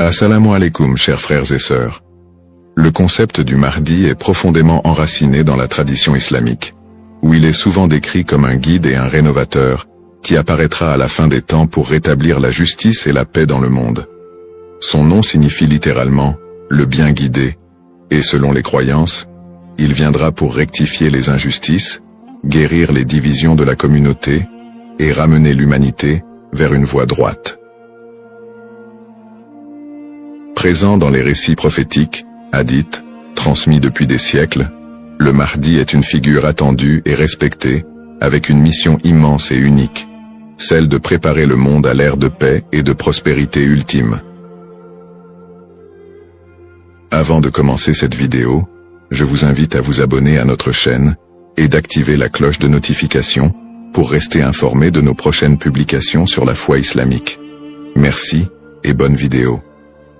Assalamu alaikum, chers frères et sœurs. Le concept du Mahdi est profondément enraciné dans la tradition islamique, où il est souvent décrit comme un guide et un rénovateur, qui apparaîtra à la fin des temps pour rétablir la justice et la paix dans le monde. Son nom signifie littéralement « le bien guidé », et selon les croyances, il viendra pour rectifier les injustices, guérir les divisions de la communauté, et ramener l'humanité vers une voie droite. Présent dans les récits prophétiques, hadiths, transmis depuis des siècles, le Mahdi est une figure attendue et respectée, avec une mission immense et unique, celle de préparer le monde à l'ère de paix et de prospérité ultime. Avant de commencer cette vidéo, je vous invite à vous abonner à notre chaîne et d'activer la cloche de notification pour rester informé de nos prochaines publications sur la foi islamique. Merci et bonne vidéo.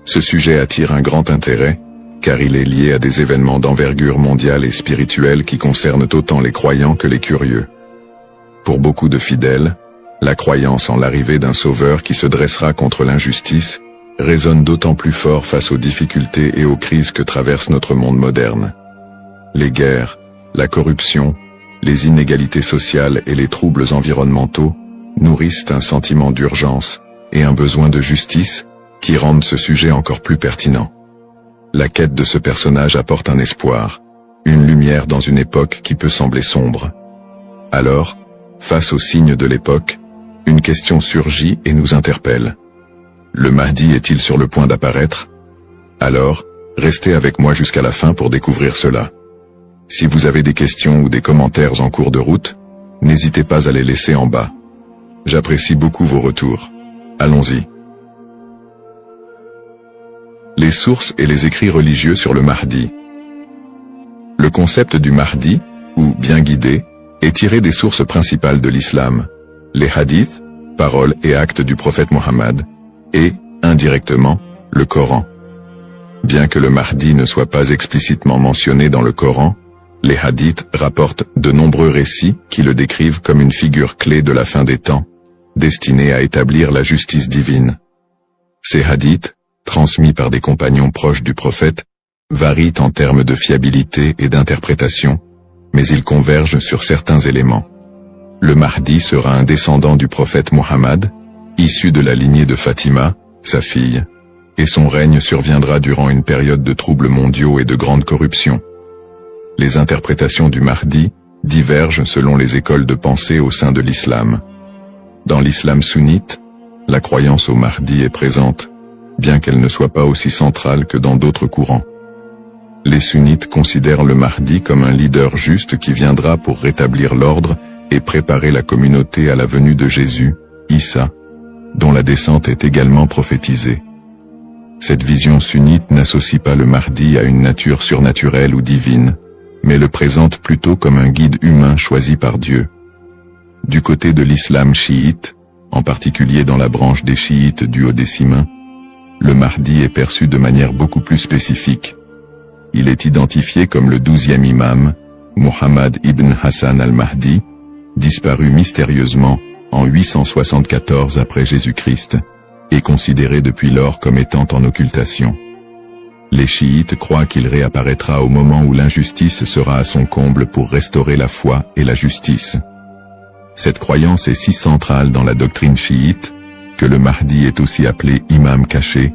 Ce sujet attire un grand intérêt, car il est lié à des événements d'envergure mondiale et spirituelle qui concernent autant les croyants que les curieux. Pour beaucoup de fidèles, la croyance en l'arrivée d'un sauveur qui se dressera contre l'injustice résonne d'autant plus fort face aux difficultés et aux crises que traverse notre monde moderne. Les guerres, la corruption, les inégalités sociales et les troubles environnementaux nourrissent un sentiment d'urgence et un besoin de justice qui rendent ce sujet encore plus pertinent. La quête de ce personnage apporte un espoir, une lumière dans une époque qui peut sembler sombre. Alors, face aux signes de l'époque, une question surgit et nous interpelle. Le Mahdi est-il sur le point d'apparaître? Alors, restez avec moi jusqu'à la fin pour découvrir cela. Si vous avez des questions ou des commentaires en cours de route, n'hésitez pas à les laisser en bas. J'apprécie beaucoup vos retours. Allons-y. Les sources et les écrits religieux sur le Mahdi. Le concept du Mahdi, ou bien guidé, est tiré des sources principales de l'islam, les hadiths, paroles et actes du prophète Mohammed, et, indirectement, le Coran. Bien que le Mahdi ne soit pas explicitement mentionné dans le Coran, les hadiths rapportent de nombreux récits qui le décrivent comme une figure clé de la fin des temps, destinée à établir la justice divine. Ces hadiths, transmis par des compagnons proches du prophète, varient en termes de fiabilité et d'interprétation, mais ils convergent sur certains éléments. Le Mahdi sera un descendant du prophète Mohammed, issu de la lignée de Fatima, sa fille, et son règne surviendra durant une période de troubles mondiaux et de grande corruption. Les interprétations du Mahdi divergent selon les écoles de pensée au sein de l'islam. Dans l'islam sunnite, la croyance au Mahdi est présente, bien qu'elle ne soit pas aussi centrale que dans d'autres courants. Les sunnites considèrent le Mahdi comme un leader juste qui viendra pour rétablir l'ordre et préparer la communauté à la venue de Jésus, Issa, dont la descente est également prophétisée. Cette vision sunnite n'associe pas le Mahdi à une nature surnaturelle ou divine, mais le présente plutôt comme un guide humain choisi par Dieu. Du côté de l'islam chiite, en particulier dans la branche des chiites duodécimains, le Mahdi est perçu de manière beaucoup plus spécifique. Il est identifié comme le 12e imam, Muhammad ibn Hassan al-Mahdi, disparu mystérieusement en 874 après Jésus-Christ, et considéré depuis lors comme étant en occultation. Les chiites croient qu'il réapparaîtra au moment où l'injustice sera à son comble pour restaurer la foi et la justice. Cette croyance est si centrale dans la doctrine chiite, que le Mahdi est aussi appelé imam caché,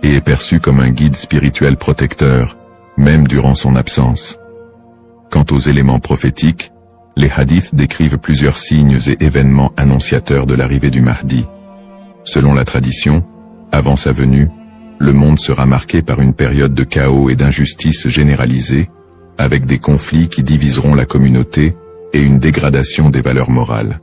et est perçu comme un guide spirituel protecteur, même durant son absence. Quant aux éléments prophétiques, les hadiths décrivent plusieurs signes et événements annonciateurs de l'arrivée du Mahdi. Selon la tradition, avant sa venue, le monde sera marqué par une période de chaos et d'injustice généralisée, avec des conflits qui diviseront la communauté et une dégradation des valeurs morales.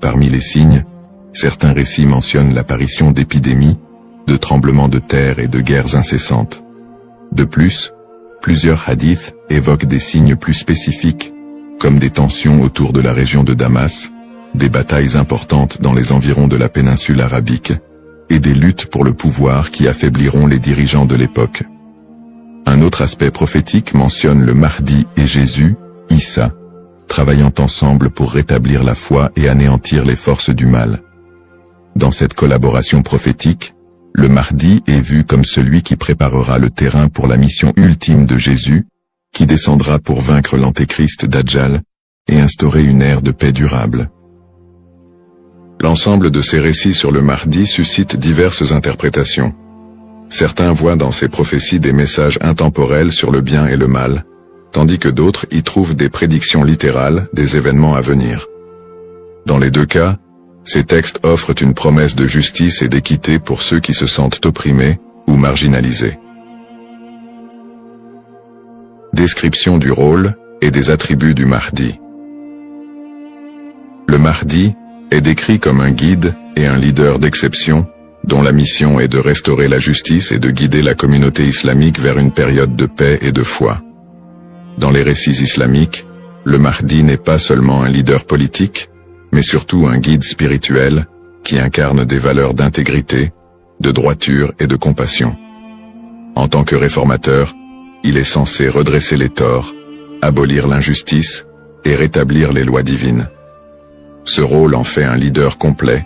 Parmi les signes, certains récits mentionnent l'apparition d'épidémies, de tremblements de terre et de guerres incessantes. De plus, plusieurs hadiths évoquent des signes plus spécifiques, comme des tensions autour de la région de Damas, des batailles importantes dans les environs de la péninsule arabique, et des luttes pour le pouvoir qui affaibliront les dirigeants de l'époque. Un autre aspect prophétique mentionne le Mahdi et Jésus, Issa, travaillant ensemble pour rétablir la foi et anéantir les forces du mal. Dans cette collaboration prophétique, le Mahdi est vu comme celui qui préparera le terrain pour la mission ultime de Jésus, qui descendra pour vaincre l'antéchrist Dajjal et instaurer une ère de paix durable. L'ensemble de ces récits sur le Mahdi suscite diverses interprétations. Certains voient dans ces prophéties des messages intemporels sur le bien et le mal, tandis que d'autres y trouvent des prédictions littérales des événements à venir. Dans les deux cas, ces textes offrent une promesse de justice et d'équité pour ceux qui se sentent opprimés ou marginalisés. Description du rôle et des attributs du Mahdi. Le Mahdi est décrit comme un guide et un leader d'exception, dont la mission est de restaurer la justice et de guider la communauté islamique vers une période de paix et de foi. Dans les récits islamiques, le Mahdi n'est pas seulement un leader politique, mais surtout un guide spirituel qui incarne des valeurs d'intégrité, de droiture et de compassion. En tant que réformateur, il est censé redresser les torts, abolir l'injustice et rétablir les lois divines. Ce rôle en fait un leader complet,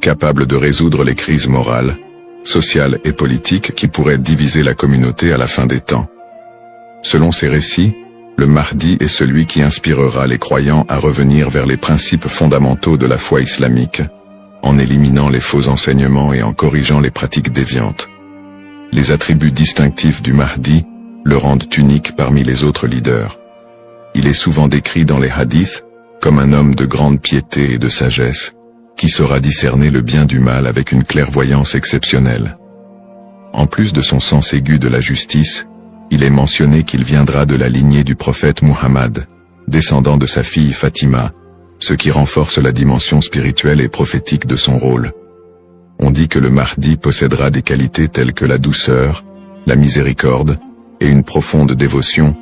capable de résoudre les crises morales, sociales et politiques qui pourraient diviser la communauté à la fin des temps. Selon ces récits, le Mahdi est celui qui inspirera les croyants à revenir vers les principes fondamentaux de la foi islamique, en éliminant les faux enseignements et en corrigeant les pratiques déviantes. Les attributs distinctifs du Mahdi le rendent unique parmi les autres leaders. Il est souvent décrit dans les hadiths comme un homme de grande piété et de sagesse, qui saura discerner le bien du mal avec une clairvoyance exceptionnelle. En plus de son sens aigu de la justice, il est mentionné qu'il viendra de la lignée du prophète Muhammad, descendant de sa fille Fatima, ce qui renforce la dimension spirituelle et prophétique de son rôle. On dit que le Mahdi possédera des qualités telles que la douceur, la miséricorde et une profonde dévotion,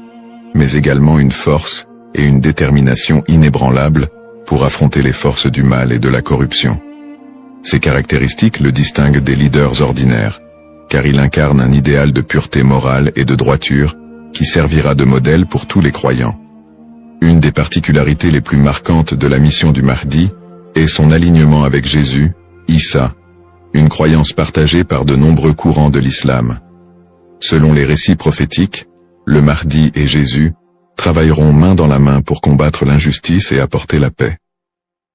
mais également une force et une détermination inébranlables pour affronter les forces du mal et de la corruption. Ces caractéristiques le distinguent des leaders ordinaires, car il incarne un idéal de pureté morale et de droiture qui servira de modèle pour tous les croyants. Une des particularités les plus marquantes de la mission du Mahdi est son alignement avec Jésus, Issa, une croyance partagée par de nombreux courants de l'islam. Selon les récits prophétiques, le Mahdi et Jésus travailleront main dans la main pour combattre l'injustice et apporter la paix.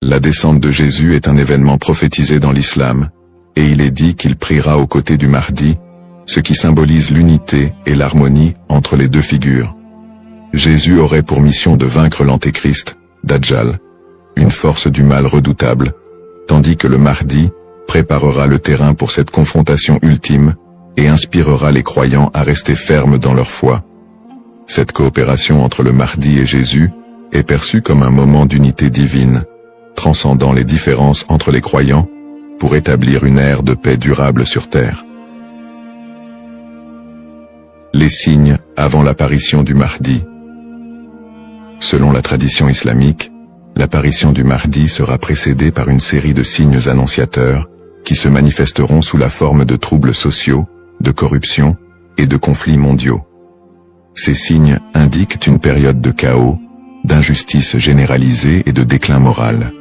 La descente de Jésus est un événement prophétisé dans l'islam, et il est dit qu'il priera aux côtés du Mahdi, ce qui symbolise l'unité et l'harmonie entre les deux figures. Jésus aurait pour mission de vaincre l'antéchrist, Dajjal, une force du mal redoutable, tandis que le Mahdi préparera le terrain pour cette confrontation ultime et inspirera les croyants à rester fermes dans leur foi. Cette coopération entre le Mahdi et Jésus est perçue comme un moment d'unité divine, transcendant les différences entre les croyants, pour établir une ère de paix durable sur terre. Les signes avant l'apparition du Mahdi. Selon la tradition islamique, l'apparition du Mahdi sera précédée par une série de signes annonciateurs qui se manifesteront sous la forme de troubles sociaux, de corruption et de conflits mondiaux. Ces signes indiquent une période de chaos, d'injustice généralisée et de déclin moral.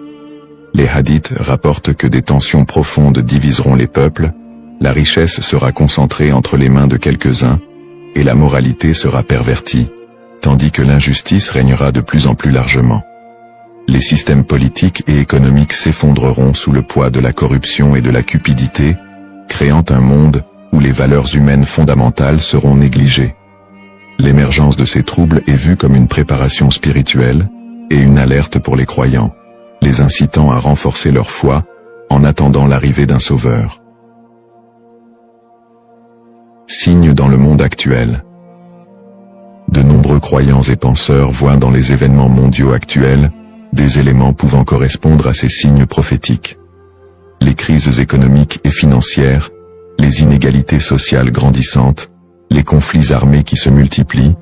Les hadiths rapportent que des tensions profondes diviseront les peuples, la richesse sera concentrée entre les mains de quelques-uns, et la moralité sera pervertie, tandis que l'injustice régnera de plus en plus largement. Les systèmes politiques et économiques s'effondreront sous le poids de la corruption et de la cupidité, créant un monde où les valeurs humaines fondamentales seront négligées. L'émergence de ces troubles est vue comme une préparation spirituelle et une alerte pour les croyants, les incitant à renforcer leur foi en attendant l'arrivée d'un sauveur. Signes dans le monde actuel. De nombreux croyants et penseurs voient dans les événements mondiaux actuels des éléments pouvant correspondre à ces signes prophétiques. Les crises économiques et financières, les inégalités sociales grandissantes, les conflits armés qui se multiplient,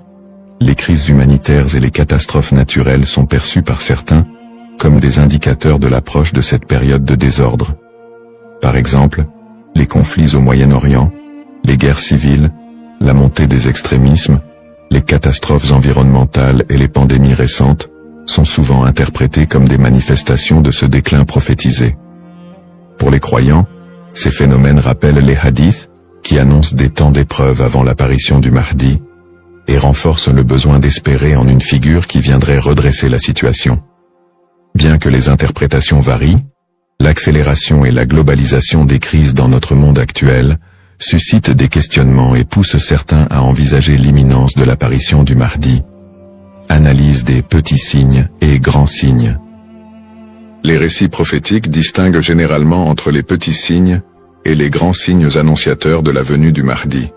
les crises humanitaires et les catastrophes naturelles sont perçus par certains comme des indicateurs de l'approche de cette période de désordre. Par exemple, les conflits au Moyen-Orient, les guerres civiles, la montée des extrémismes, les catastrophes environnementales et les pandémies récentes sont souvent interprétés comme des manifestations de ce déclin prophétisé. Pour les croyants, Ces phénomènes rappellent les hadiths, qui annoncent des temps d'épreuve avant l'apparition du Mahdi, et renforcent le besoin d'espérer en une figure qui viendrait redresser la situation. Bien que les interprétations varient, l'accélération et la globalisation des crises dans notre monde actuel suscitent des questionnements et poussent certains à envisager l'imminence de l'apparition du Mahdi. Analyse des petits signes et grands signes. Les récits prophétiques distinguent généralement entre les petits signes et les grands signes annonciateurs de la venue du Mahdi.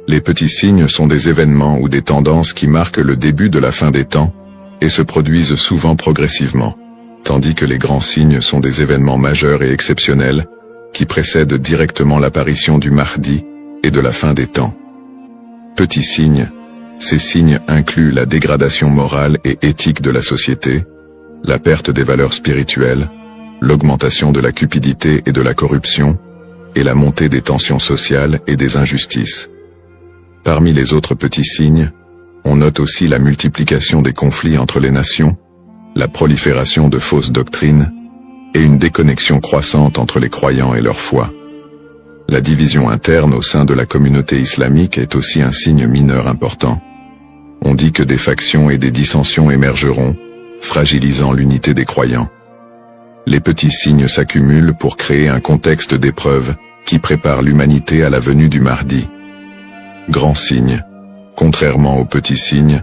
Les petits signes sont des événements ou des tendances qui marquent le début de la fin des temps et se produisent souvent progressivement, tandis que les grands signes sont des événements majeurs et exceptionnels qui précèdent directement l'apparition du Mahdi et de la fin des temps. Petits signes, ces signes incluent la dégradation morale et éthique de la société, la perte des valeurs spirituelles, l'augmentation de la cupidité et de la corruption, et la montée des tensions sociales et des injustices. Parmi les autres petits signes, on note aussi la multiplication des conflits entre les nations, la prolifération de fausses doctrines, et une déconnexion croissante entre les croyants et leur foi. La division interne au sein de la communauté islamique est aussi un signe mineur important. On dit que des factions et des dissensions émergeront, fragilisant l'unité des croyants. Les petits signes s'accumulent pour créer un contexte d'épreuve qui prépare l'humanité à la venue du Mahdi. Grands signes. Contrairement aux petits signes,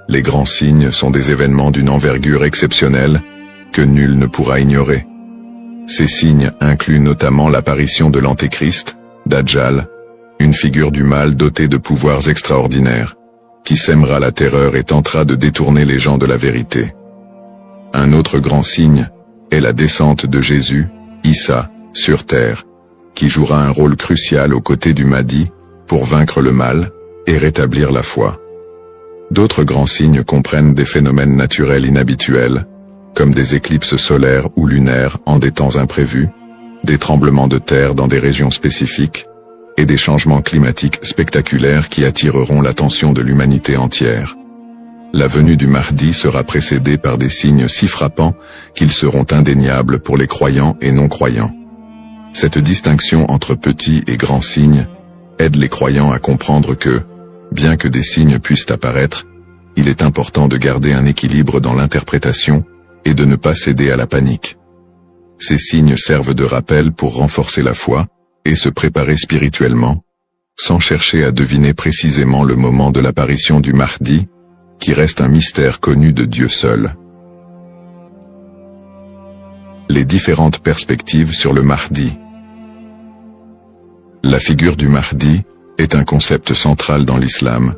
les grands signes sont des événements d'une envergure exceptionnelle que nul ne pourra ignorer. Ces signes incluent notamment l'apparition de l'Antéchrist, Dajjal, une figure du mal dotée de pouvoirs extraordinaires, qui sèmera la terreur et tentera de détourner les gens de la vérité. Un autre grand signe est la descente de Jésus, Issa, sur terre, qui jouera un rôle crucial aux côtés du Mahdi pour vaincre le mal et rétablir la foi. D'autres grands signes comprennent des phénomènes naturels inhabituels, comme des éclipses solaires ou lunaires en des temps imprévus, des tremblements de terre dans des régions spécifiques, et des changements climatiques spectaculaires qui attireront l'attention de l'humanité entière. La venue du Mahdi sera précédée par des signes si frappants qu'ils seront indéniables pour les croyants et non-croyants. Cette distinction entre petits et grands signes aide les croyants à comprendre que, bien que des signes puissent apparaître, il est important de garder un équilibre dans l'interprétation et de ne pas céder à la panique. Ces signes servent de rappel pour renforcer la foi et se préparer spirituellement, sans chercher à deviner précisément le moment de l'apparition du Mahdi, qui reste un mystère connu de Dieu seul. Les différentes perspectives sur le Mahdi. La figure du Mahdi est un concept central dans l'islam,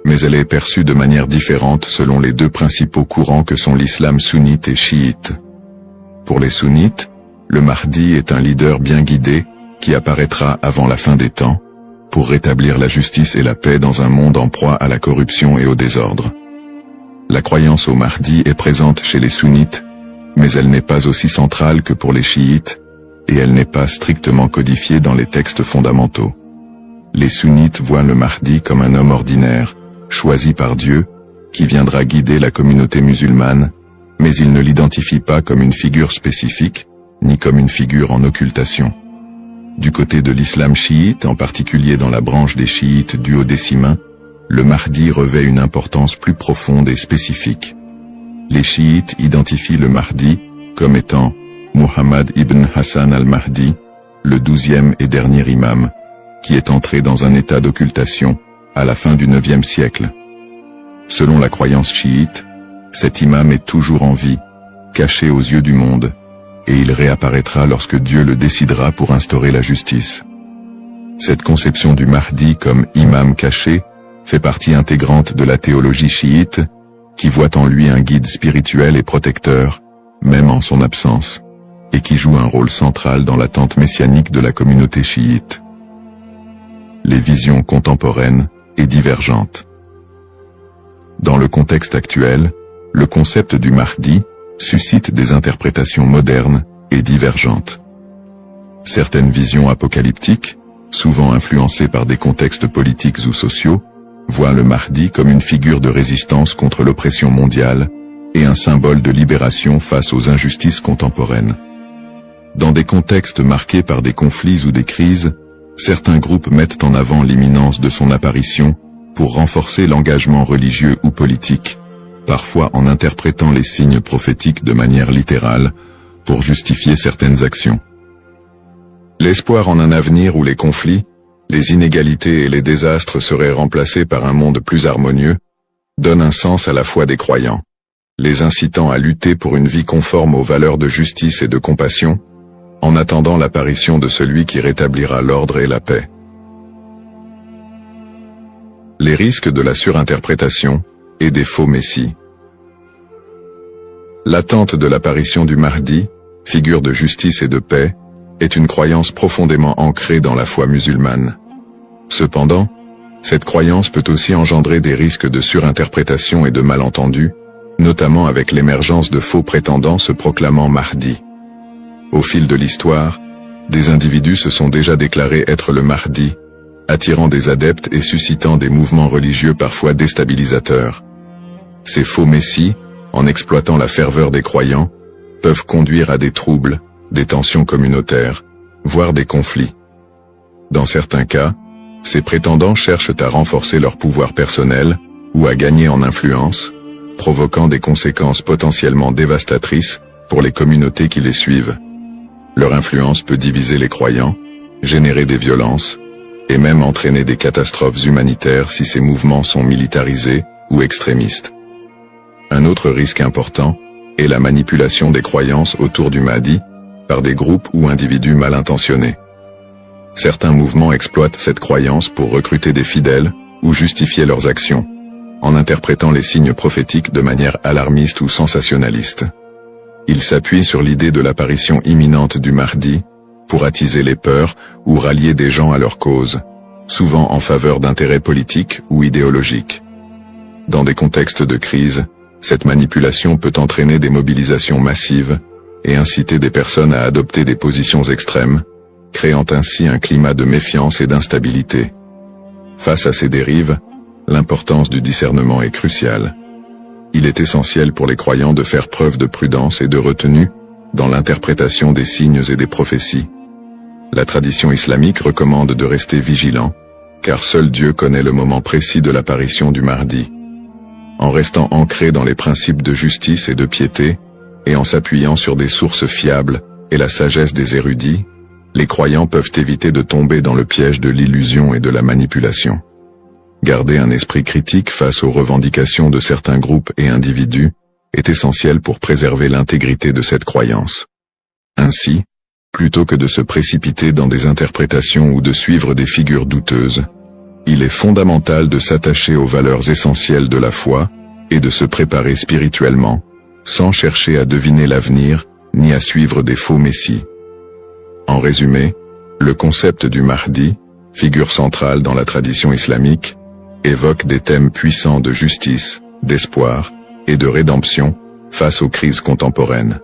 mais elle est perçue de manière différente selon les deux principaux courants que sont l'islam sunnite et chiite. Pour les sunnites, le Mahdi est un leader bien guidé qui apparaîtra avant la fin des temps, pour rétablir la justice et la paix dans un monde en proie à la corruption et au désordre. La croyance au Mahdi est présente chez les sunnites, mais elle n'est pas aussi centrale que pour les chiites, et elle n'est pas strictement codifiée dans les textes fondamentaux. Les sunnites voient le Mahdi comme un homme ordinaire, choisi par Dieu, qui viendra guider la communauté musulmane, mais ils ne l'identifient pas comme une figure spécifique, ni comme une figure en occultation. Du côté de l'islam chiite, en particulier dans la branche des chiites duodécimains, le Mahdi revêt une importance plus profonde et spécifique. Les chiites identifient le Mahdi comme étant Muhammad ibn Hassan al-Mahdi, le 12e et dernier imam, qui est entré dans un état d'occultation à la fin du 9e siècle. Selon la croyance chiite, cet imam est toujours en vie, caché aux yeux du monde, et il réapparaîtra lorsque Dieu le décidera pour instaurer la justice. Cette conception du Mahdi comme imam caché fait partie intégrante de la théologie chiite, qui voit en lui un guide spirituel et protecteur, même en son absence, et qui joue un rôle central dans l'attente messianique de la communauté chiite. Les visions contemporaines et divergentes. Dans le contexte actuel, le concept du Mahdi suscite des interprétations modernes et divergentes. Certaines visions apocalyptiques, souvent influencées par des contextes politiques ou sociaux, voient le Mahdi comme une figure de résistance contre l'oppression mondiale et un symbole de libération face aux injustices contemporaines. Dans des contextes marqués par des conflits ou des crises, certains groupes mettent en avant l'imminence de son apparition pour renforcer l'engagement religieux ou politique, parfois en interprétant les signes prophétiques de manière littérale pour justifier certaines actions. L'espoir en un avenir où les conflits, les inégalités et les désastres seraient remplacés par un monde plus harmonieux, donne un sens à la foi des croyants, les incitant à lutter pour une vie conforme aux valeurs de justice et de compassion, en attendant l'apparition de celui qui rétablira l'ordre et la paix. Les risques de la surinterprétation et des faux messies. L'attente de l'apparition du Mahdi, figure de justice et de paix, est une croyance profondément ancrée dans la foi musulmane. Cependant, cette croyance peut aussi engendrer des risques de surinterprétation et de malentendus, notamment avec l'émergence de faux prétendants se proclamant Mahdi. Au fil de l'histoire, des individus se sont déjà déclarés être le Mahdi, attirant des adeptes et suscitant des mouvements religieux parfois déstabilisateurs. Ces faux messies, en exploitant la ferveur des croyants, peuvent conduire à des troubles, des tensions communautaires, voire des conflits. Dans certains cas, ces prétendants cherchent à renforcer leur pouvoir personnel ou à gagner en influence, provoquant des conséquences potentiellement dévastatrices pour les communautés qui les suivent. Leur influence peut diviser les croyants, générer des violences, et même entraîner des catastrophes humanitaires si ces mouvements sont militarisés ou extrémistes. Un autre risque important est la manipulation des croyances autour du Mahdi par des groupes ou individus mal intentionnés. Certains mouvements exploitent cette croyance pour recruter des fidèles ou justifier leurs actions, en interprétant les signes prophétiques de manière alarmiste ou sensationnaliste. Ils s'appuient sur l'idée de l'apparition imminente du Mahdi pour attiser les peurs ou rallier des gens à leur cause, souvent en faveur d'intérêts politiques ou idéologiques. Dans des contextes de crise, cette manipulation peut entraîner des mobilisations massives et inciter des personnes à adopter des positions extrêmes, créant ainsi un climat de méfiance et d'instabilité. Face à ces dérives, l'importance du discernement est cruciale. Il est essentiel pour les croyants de faire preuve de prudence et de retenue dans l'interprétation des signes et des prophéties. La tradition islamique recommande de rester vigilant, car seul Dieu connaît le moment précis de l'apparition du Mahdi. En restant ancré dans les principes de justice et de piété, et en s'appuyant sur des sources fiables et la sagesse des érudits, les croyants peuvent éviter de tomber dans le piège de l'illusion et de la manipulation. Garder un esprit critique face aux revendications de certains groupes et individus est essentiel pour préserver l'intégrité de cette croyance. Ainsi, plutôt que de se précipiter dans des interprétations ou de suivre des figures douteuses, il est fondamental de s'attacher aux valeurs essentielles de la foi et de se préparer spirituellement, sans chercher à deviner l'avenir ni à suivre des faux messies. En résumé, le concept du Mahdi, figure centrale dans la tradition islamique, évoque des thèmes puissants de justice, d'espoir et de rédemption face aux crises contemporaines.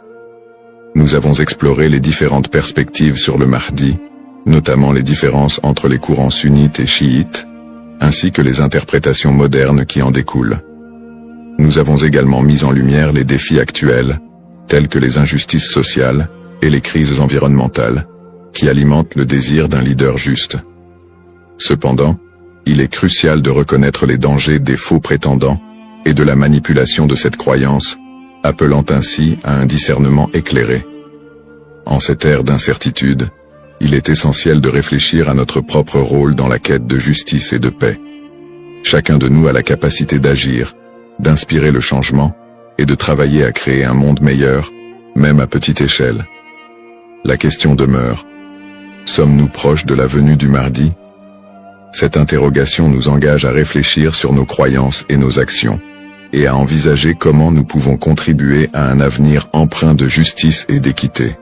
Nous avons exploré les différentes perspectives sur le Mahdi, notamment les différences entre les courants sunnites et chiites, ainsi que les interprétations modernes qui en découlent. Nous avons également mis en lumière les défis actuels, tels que les injustices sociales et les crises environnementales, qui alimentent le désir d'un leader juste. Cependant, il est crucial de reconnaître les dangers des faux prétendants et de la manipulation de cette croyance, appelant ainsi à un discernement éclairé. En cette ère d'incertitude, il est essentiel de réfléchir à notre propre rôle dans la quête de justice et de paix. Chacun de nous a la capacité d'agir, d'inspirer le changement et de travailler à créer un monde meilleur, même à petite échelle. La question demeure: sommes-nous proches de la venue du Mahdi? Cette interrogation nous engage à réfléchir sur nos croyances et nos actions, et à envisager comment nous pouvons contribuer à un avenir empreint de justice et d'équité.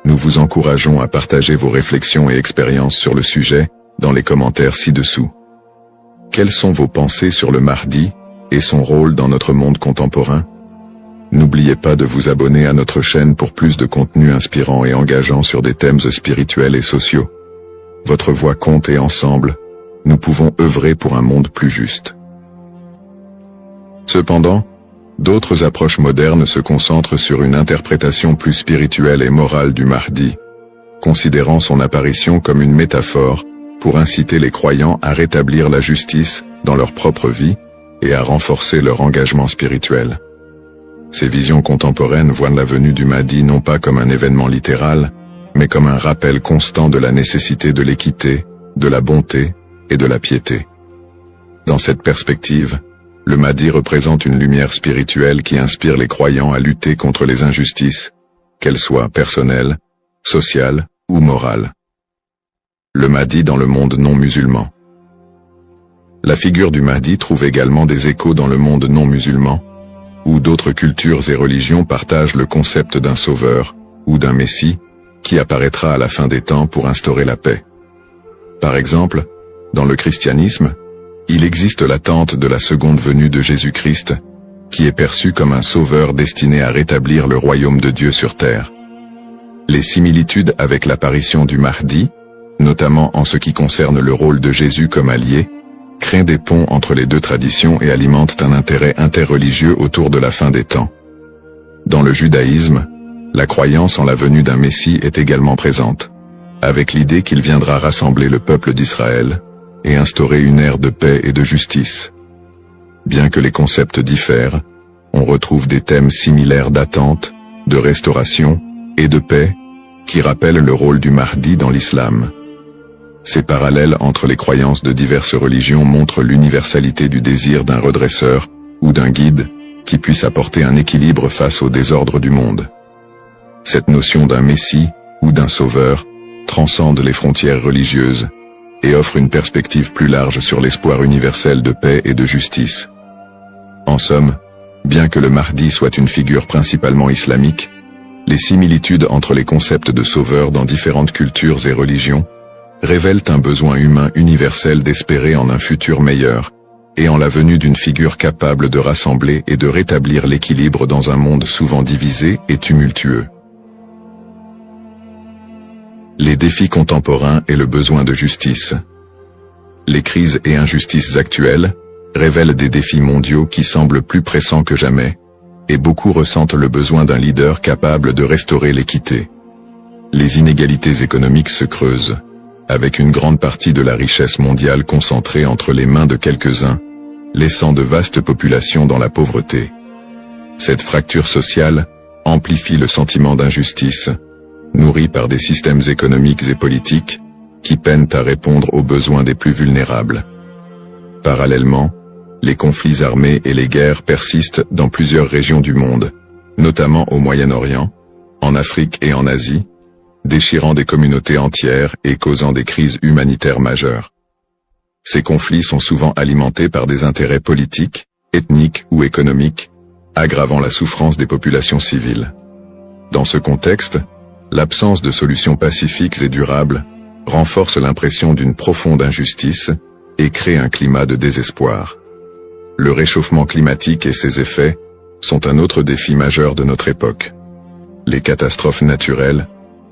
Nous vous encourageons à partager vos réflexions et expériences sur le sujet dans les commentaires ci-dessous. Quelles sont vos pensées sur le Mahdi et son rôle dans notre monde contemporain? N'oubliez pas de vous abonner à notre chaîne pour plus de contenu inspirant et engageant sur des thèmes spirituels et sociaux. Votre voix compte et ensemble, nous pouvons œuvrer pour un monde plus juste. Cependant, D'autres approches modernes se concentrent sur une interprétation plus spirituelle et morale du Mahdi, considérant son apparition comme une métaphore pour inciter les croyants à rétablir la justice dans leur propre vie et à renforcer leur engagement spirituel. Ces visions contemporaines voient la venue du Mahdi non pas comme un événement littéral, mais comme un rappel constant de la nécessité de l'équité, de la bonté et de la piété. Dans cette perspective, le Mahdi représente une lumière spirituelle qui inspire les croyants à lutter contre les injustices, qu'elles soient personnelles, sociales ou morales. Le Mahdi dans le monde non musulman. La figure du Mahdi trouve également des échos dans le monde non musulman, où d'autres cultures et religions partagent le concept d'un sauveur ou d'un messie qui apparaîtra à la fin des temps pour instaurer la paix. Par exemple, dans le christianisme, il existe l'attente de la seconde venue de Jésus-Christ, qui est perçu comme un sauveur destiné à rétablir le royaume de Dieu sur terre. Les similitudes avec l'apparition du Mahdi, notamment en ce qui concerne le rôle de Jésus comme allié, créent des ponts entre les deux traditions et alimentent un intérêt interreligieux autour de la fin des temps. Dans le judaïsme, la croyance en la venue d'un Messie est également présente, avec l'idée qu'il viendra rassembler le peuple d'Israël et instaurer une ère de paix et de justice. Bien que les concepts diffèrent, on retrouve des thèmes similaires d'attente, de restauration et de paix, qui rappellent le rôle du Mahdi dans l'islam. Ces parallèles entre les croyances de diverses religions montrent l'universalité du désir d'un redresseur ou d'un guide qui puisse apporter un équilibre face au désordre du monde. Cette notion d'un messie ou d'un sauveur transcende les frontières religieuses et offre une perspective plus large sur l'espoir universel de paix et de justice. En somme, bien que le Mahdi soit une figure principalement islamique, les similitudes entre les concepts de sauveur dans différentes cultures et religions révèlent un besoin humain universel d'espérer en un futur meilleur, et en la venue d'une figure capable de rassembler et de rétablir l'équilibre dans un monde souvent divisé et tumultueux. Les défis contemporains et le besoin de justice. Les crises et injustices actuelles révèlent des défis mondiaux qui semblent plus pressants que jamais, et beaucoup ressentent le besoin d'un leader capable de restaurer l'équité. Les inégalités économiques se creusent, avec une grande partie de la richesse mondiale concentrée entre les mains de quelques-uns, laissant de vastes populations dans la pauvreté. Cette fracture sociale amplifie le sentiment d'injustice, nourri par des systèmes économiques et politiques qui peinent à répondre aux besoins des plus vulnérables. Parallèlement, les conflits armés et les guerres persistent dans plusieurs régions du monde, notamment au Moyen-Orient, en Afrique et en Asie, déchirant des communautés entières et causant des crises humanitaires majeures. Ces conflits sont souvent alimentés par des intérêts politiques, ethniques ou économiques, aggravant la souffrance des populations civiles. Dans ce contexte, l'absence de solutions pacifiques et durables renforce l'impression d'une profonde injustice et crée un climat de désespoir. Le réchauffement climatique et ses effets sont un autre défi majeur de notre époque. Les catastrophes naturelles,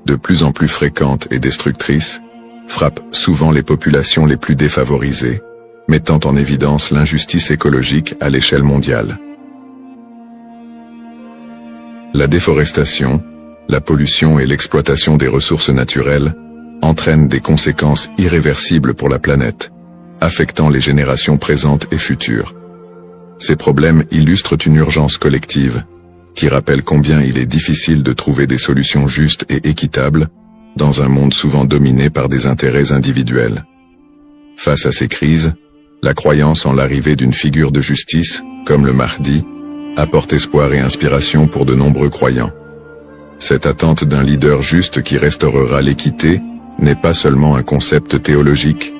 de plus en plus fréquentes et destructrices, frappent souvent les populations les plus défavorisées, mettant en évidence l'injustice écologique à l'échelle mondiale. La déforestation, la pollution et l'exploitation des ressources naturelles entraînent des conséquences irréversibles pour la planète, affectant les générations présentes et futures. Ces problèmes illustrent une urgence collective, qui rappelle combien il est difficile de trouver des solutions justes et équitables, dans un monde souvent dominé par des intérêts individuels. Face à ces crises, la croyance en l'arrivée d'une figure de justice, comme le Mahdi, apporte espoir et inspiration pour de nombreux croyants. Cette attente d'un leader juste qui restaurera l'équité n'est pas seulement un concept théologique,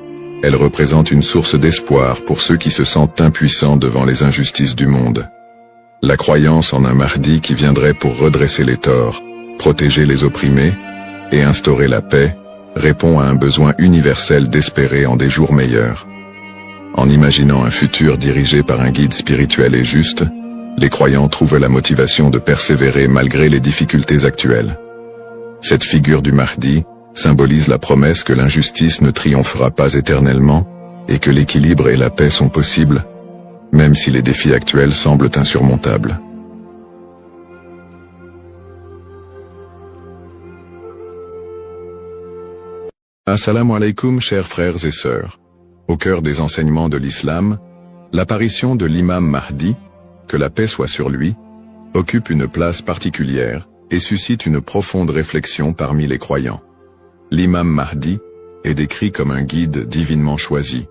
elle représente une source d'espoir pour ceux qui se sentent impuissants devant les injustices du monde. La croyance en un Mahdi qui viendrait pour redresser les torts, protéger les opprimés et instaurer la paix répond à un besoin universel d'espérer en des jours meilleurs. En imaginant un futur dirigé par un guide spirituel et juste, les croyants trouvent la motivation de persévérer malgré les difficultés actuelles. Cette figure du Mahdi symbolise la promesse que l'injustice ne triomphera pas éternellement et que l'équilibre et la paix sont possibles, même si les défis actuels semblent insurmontables. Assalamu alaikum, chers frères et sœurs. Au cœur des enseignements de l'islam, l'apparition de l'imam Mahdi, que la paix soit sur lui, occupe une place particulière et suscite une profonde réflexion parmi les croyants. L'imam Mahdi est décrit comme un guide divinement choisi,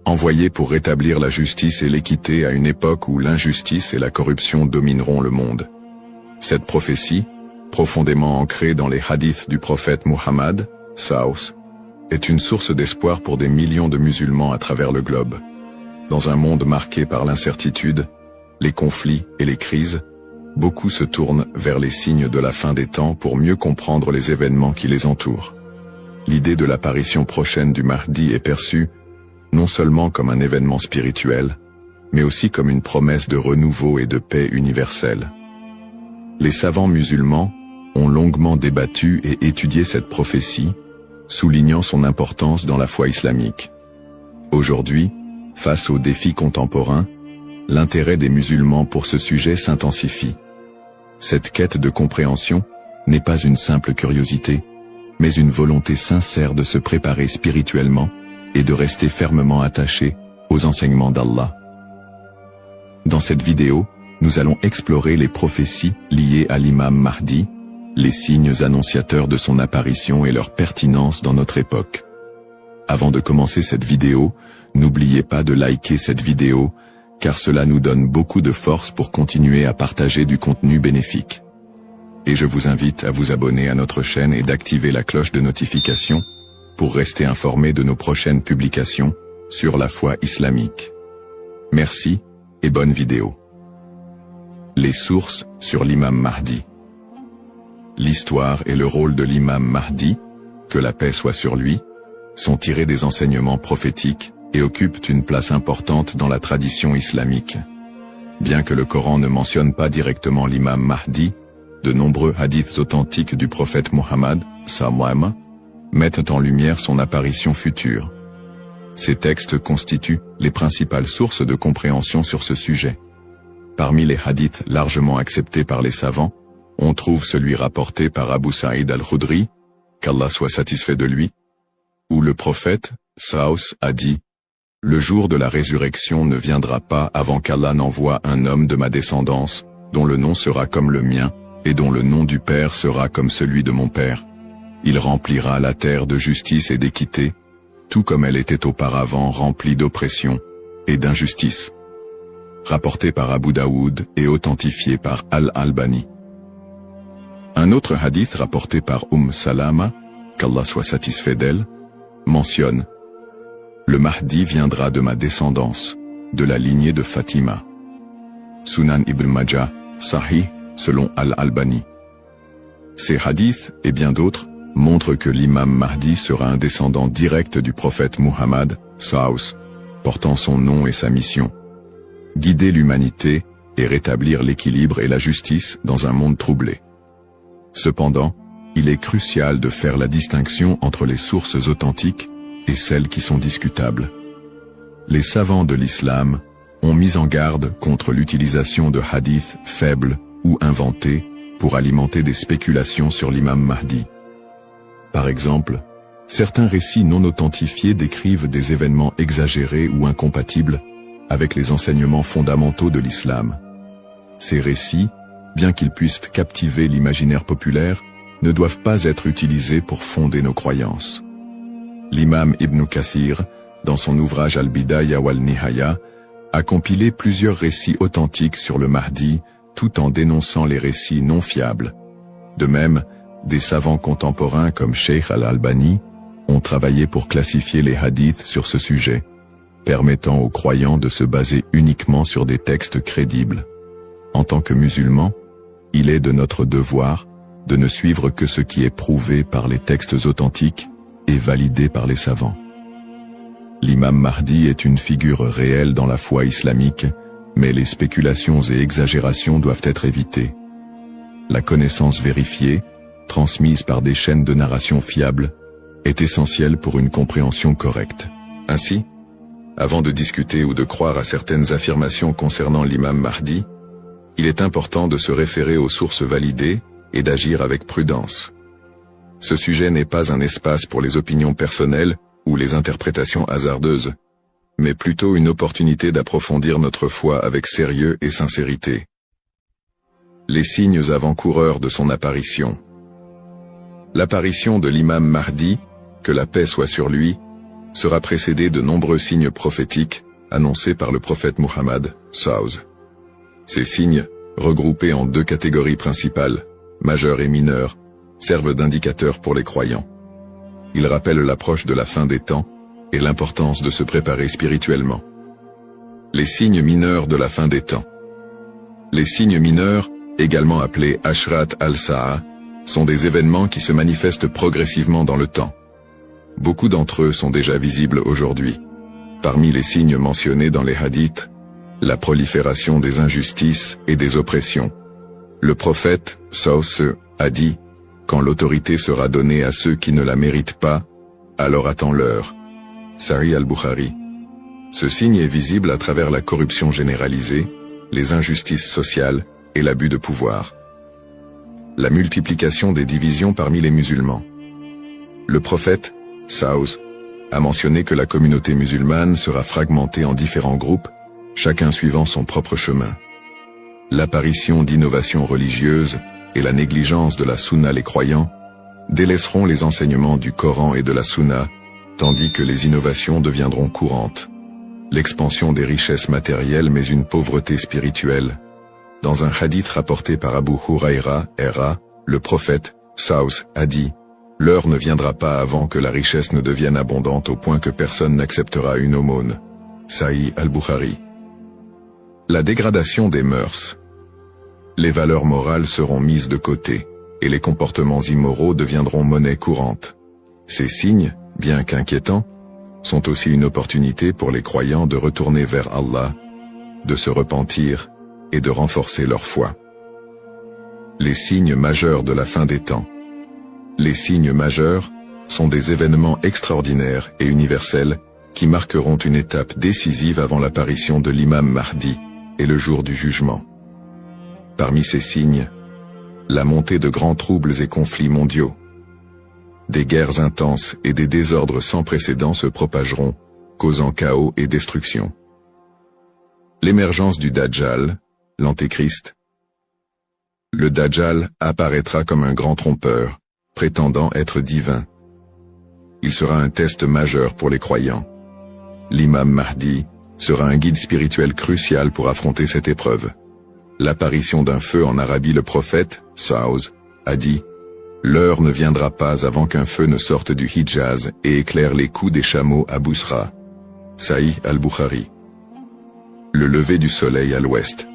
envoyé pour rétablir la justice et l'équité à une époque où l'injustice et la corruption domineront le monde. Cette prophétie, profondément ancrée dans les hadiths du prophète Muhammad, Saus, est une source d'espoir pour des millions de musulmans à travers le globe. Dans un monde marqué par l'incertitude, les conflits et les crises, beaucoup se tournent vers les signes de la fin des temps pour mieux comprendre les événements qui les entourent. L'idée de l'apparition prochaine du Mahdi est perçue non seulement comme un événement spirituel, mais aussi comme une promesse de renouveau et de paix universelle. Les savants musulmans ont longuement débattu et étudié cette prophétie, soulignant son importance dans la foi islamique. Aujourd'hui, face aux défis contemporains, l'intérêt des musulmans pour ce sujet s'intensifie. Cette quête de compréhension n'est pas une simple curiosité, mais une volonté sincère de se préparer spirituellement et de rester fermement attaché aux enseignements d'Allah. Dans cette vidéo, nous allons explorer les prophéties liées à l'imam Mahdi, les signes annonciateurs de son apparition et leur pertinence dans notre époque. Avant de commencer cette vidéo, n'oubliez pas de liker cette vidéo, car cela nous donne beaucoup de force pour continuer à partager du contenu bénéfique. Et je vous invite à vous abonner à notre chaîne et d'activer la cloche de notification pour rester informé de nos prochaines publications sur la foi islamique. Merci et bonne vidéo. Les sources sur l'imam Mahdi. L'histoire et le rôle de l'imam Mahdi, que la paix soit sur lui, sont tirés des enseignements prophétiques et occupent une place importante dans la tradition islamique. Bien que le Coran ne mentionne pas directement l'imam Mahdi, de nombreux hadiths authentiques du prophète Muhammad, sallam, mettent en lumière son apparition future. Ces textes constituent les principales sources de compréhension sur ce sujet. Parmi les hadiths largement acceptés par les savants, on trouve celui rapporté par Abu Saïd al-Khudri, qu'Allah soit satisfait de lui, où le prophète, Saus, a dit « Le jour de la résurrection ne viendra pas avant qu'Allah n'envoie un homme de ma descendance, dont le nom sera comme le mien, et dont le nom du Père sera comme celui de mon Père. Il remplira la terre de justice et d'équité, tout comme elle était auparavant remplie d'oppression et d'injustice. » Rapporté par Abu Daoud et authentifié par Al-Albani. Un autre hadith rapporté par Salama, qu'Allah soit satisfait d'elle, mentionne « Le Mahdi viendra de ma descendance, de la lignée de Fatima. » Sunan ibn Majah, Sahih, selon Al-Albani. Ces hadiths, et bien d'autres, montrent que l'imam Mahdi sera un descendant direct du prophète Muhammad, Saus, portant son nom et sa mission. Guider l'humanité et rétablir l'équilibre et la justice dans un monde troublé. Cependant, il est crucial de faire la distinction entre les sources authentiques et celles qui sont discutables. Les savants de l'islam ont mis en garde contre l'utilisation de hadiths faibles ou inventés pour alimenter des spéculations sur l'imam Mahdi. Par exemple, certains récits non authentifiés décrivent des événements exagérés ou incompatibles avec les enseignements fondamentaux de l'islam. Ces récits, bien qu'ils puissent captiver l'imaginaire populaire, ne doivent pas être utilisés pour fonder nos croyances. L'imam Ibn Kathir, dans son ouvrage Al-Bidaya wal-Nihaya, a compilé plusieurs récits authentiques sur le Mahdi, tout en dénonçant les récits non fiables. De même, des savants contemporains comme Sheikh Al-Albani ont travaillé pour classifier les hadiths sur ce sujet, permettant aux croyants de se baser uniquement sur des textes crédibles. En tant que musulmans, il est de notre devoir de ne suivre que ce qui est prouvé par les textes authentiques et validé par les savants. L'imam Mahdi est une figure réelle dans la foi islamique, mais les spéculations et exagérations doivent être évitées. La connaissance vérifiée, transmise par des chaînes de narration fiables, est essentielle pour une compréhension correcte. Ainsi, Avant de discuter ou de croire à certaines affirmations concernant l'imam Mahdi, il est important de se référer aux sources validées et d'agir avec prudence. Ce sujet n'est pas un espace pour les opinions personnelles ou les interprétations hasardeuses, mais plutôt une opportunité d'approfondir notre foi avec sérieux et sincérité. Les signes avant-coureurs de son apparition. L'apparition de l'imam Mahdi, que la paix soit sur lui, sera précédée de nombreux signes prophétiques annoncés par le prophète Muhammad s.a.w. Ces signes, regroupés en deux catégories principales, majeurs et mineurs, servent d'indicateurs pour les croyants. Ils rappellent l'approche de la fin des temps et l'importance de se préparer spirituellement. Les signes mineurs de la fin des temps. Les signes mineurs, également appelés Ashrat al-Sa'a, sont des événements qui se manifestent progressivement dans le temps. Beaucoup d'entre eux sont déjà visibles aujourd'hui. Parmi les signes mentionnés dans les hadiths, la prolifération des injustices et des oppressions. Le prophète, s.a.w. a dit, « Quand l'autorité sera donnée à ceux qui ne la méritent pas, alors attends-leur. » Sahih al-Bukhari. Ce signe est visible à travers la corruption généralisée, les injustices sociales et l'abus de pouvoir. La multiplication des divisions parmi les musulmans. Le prophète, s.a.w. a mentionné que la communauté musulmane sera fragmentée en différents groupes, chacun suivant son propre chemin. L'apparition d'innovations religieuses et la négligence de la sunna les croyants délaisseront les enseignements du Coran et de la sunna, tandis que les innovations deviendront courantes. L'expansion des richesses matérielles mais une pauvreté spirituelle. Dans un hadith rapporté par Abu Huraira, le prophète, s.a.w. a dit, « L'heure ne viendra pas avant que la richesse ne devienne abondante au point que personne n'acceptera une aumône. » Sahih al-Bukhari. La dégradation des mœurs. Les valeurs morales seront mises de côté, et les comportements immoraux deviendront monnaie courante. Ces signes, bien qu'inquiétants, sont aussi une opportunité pour les croyants de retourner vers Allah, de se repentir et de renforcer leur foi. Les signes majeurs de la fin des temps. Les signes majeurs sont des événements extraordinaires et universels qui marqueront une étape décisive avant l'apparition de l'imam Mahdi et le jour du jugement. Parmi ces signes, la montée de grands troubles et conflits mondiaux. Des guerres intenses et des désordres sans précédent se propageront, causant chaos et destruction. L'émergence du Dajjal, l'Antéchrist. Le Dajjal apparaîtra comme un grand trompeur, prétendant être divin. Il sera un test majeur pour les croyants. L'imam Mahdi sera un guide spirituel crucial pour affronter cette épreuve. L'apparition d'un feu en Arabie. Le prophète, s.a.w. a dit, « L'heure ne viendra pas avant qu'un feu ne sorte du Hijaz et éclaire les coups des chameaux à Bousra. » Sahih al-Bukhari. Le lever du soleil à l'ouest.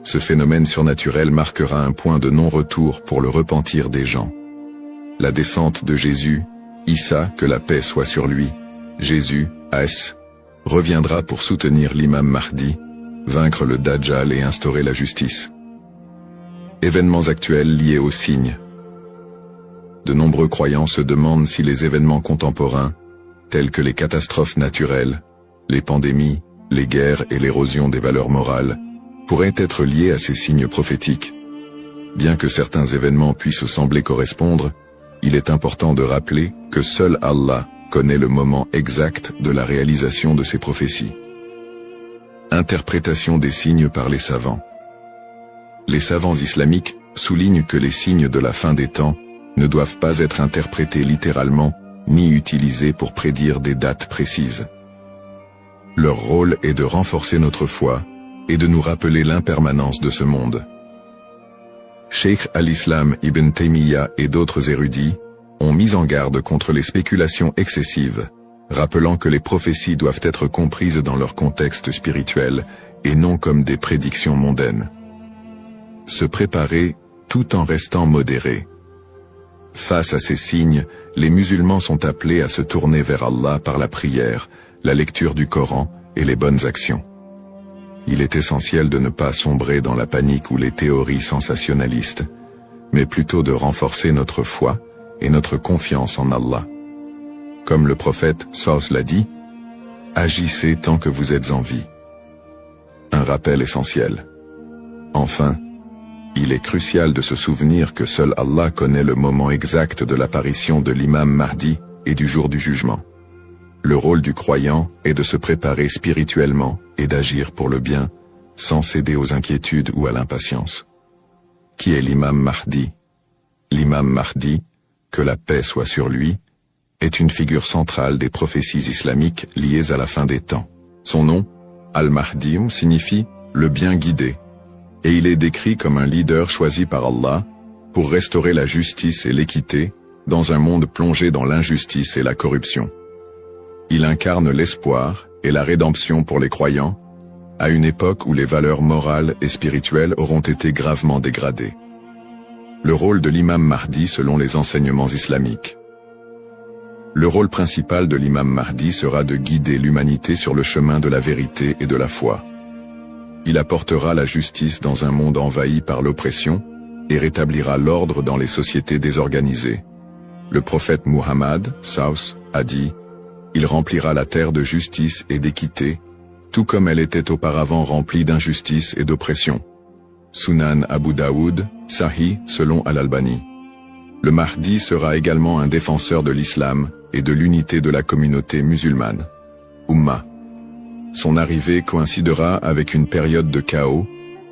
Ce phénomène surnaturel marquera un point de non-retour pour le repentir des gens. La descente de Jésus, Issa, que la paix soit sur lui, Jésus, As, reviendra pour soutenir l'imam Mahdi, vaincre le Dajjal et instaurer la justice. Événements actuels liés aux signes. De nombreux croyants se demandent si les événements contemporains, tels que les catastrophes naturelles, les pandémies, les guerres et l'érosion des valeurs morales, pourraient être liés à ces signes prophétiques. Bien que certains événements puissent sembler correspondre, il est important de rappeler que seul Allah connaît le moment exact de la réalisation de ces prophéties. Interprétation des signes par les savants. Les savants islamiques soulignent que les signes de la fin des temps ne doivent pas être interprétés littéralement, ni utilisés pour prédire des dates précises. Leur rôle est de renforcer notre foi et de nous rappeler l'impermanence de ce monde. Cheikh al-Islam Ibn Taymiyyah et d'autres érudits ont mis en garde contre les spéculations excessives, rappelant que les prophéties doivent être comprises dans leur contexte spirituel et non comme des prédictions mondaines. Se préparer tout en restant modéré. Face à ces signes, les musulmans sont appelés à se tourner vers Allah par la prière, la lecture du Coran et les bonnes actions. Il est essentiel de ne pas sombrer dans la panique ou les théories sensationnalistes, mais plutôt de renforcer notre foi et notre confiance en Allah. Comme le prophète sallallahu l'a dit, Agissez tant que vous êtes en vie. Un rappel essentiel. Enfin, il est crucial de se souvenir que seul Allah connaît le moment exact de l'apparition de l'imam Mahdi et du jour du jugement. Le rôle du croyant est de se préparer spirituellement et d'agir pour le bien, sans céder aux inquiétudes ou à l'impatience. Qui est l'imam Mahdi? L'imam Mahdi, que la paix soit sur lui, est une figure centrale des prophéties islamiques liées à la fin des temps. Son nom, Al-Mahdi, signifie « le bien guidé », et il est décrit comme un leader choisi par Allah pour restaurer la justice et l'équité dans un monde plongé dans l'injustice et la corruption. Il incarne l'espoir et la rédemption pour les croyants, à une époque où les valeurs morales et spirituelles auront été gravement dégradées. Le rôle de l'imam Mahdi selon les enseignements islamiques. Le rôle principal de l'imam Mahdi sera de guider l'humanité sur le chemin de la vérité et de la foi. Il apportera la justice dans un monde envahi par l'oppression et rétablira l'ordre dans les sociétés désorganisées. Le prophète Muhammad, Saus, a dit « Il remplira la terre de justice et d'équité, tout comme elle était auparavant remplie d'injustice et d'oppression. » Sunan Abu Daoud, Sahih, selon Al-Albani. Le Mahdi sera également un défenseur de l'islam et de l'unité de la communauté musulmane. Ummah. Son arrivée coïncidera avec une période de chaos,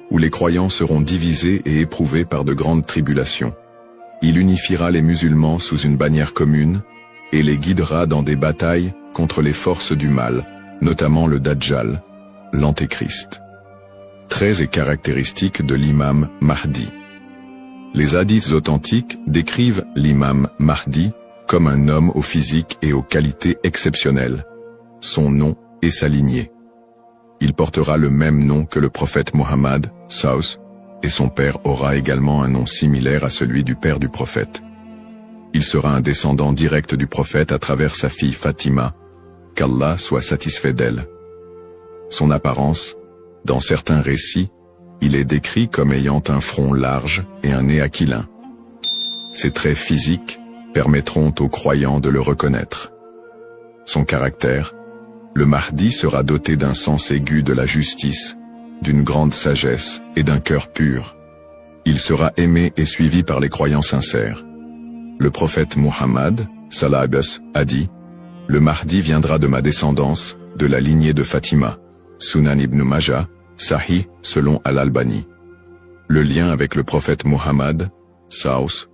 où les croyants seront divisés et éprouvés par de grandes tribulations. Il unifiera les musulmans sous une bannière commune, et les guidera dans des batailles contre les forces du mal, notamment le Dajjal, l'Antéchrist. Traits et caractéristiques de l'imam Mahdi. Les hadiths authentiques décrivent l'imam Mahdi comme un homme au physique et aux qualités exceptionnelles. Son nom et sa lignée. Il portera le même nom que le prophète Mohammed, Saus, et son père aura également un nom similaire à celui du père du prophète. Il sera un descendant direct du prophète à travers sa fille Fatima, qu'Allah soit satisfait d'elle. Son apparence, dans certains récits, il est décrit comme ayant un front large et un nez aquilin. Ses traits physiques permettront aux croyants de le reconnaître. Son caractère, le Mahdi sera doté d'un sens aigu de la justice, d'une grande sagesse et d'un cœur pur. Il sera aimé et suivi par les croyants sincères. Le prophète Muhammad, sallallahu a dit « Le Mahdi viendra de ma descendance, de la lignée de Fatima. » Sunan ibn Majah, Sahih, selon Al-Albani. Le lien avec le prophète Muhammad, Saus.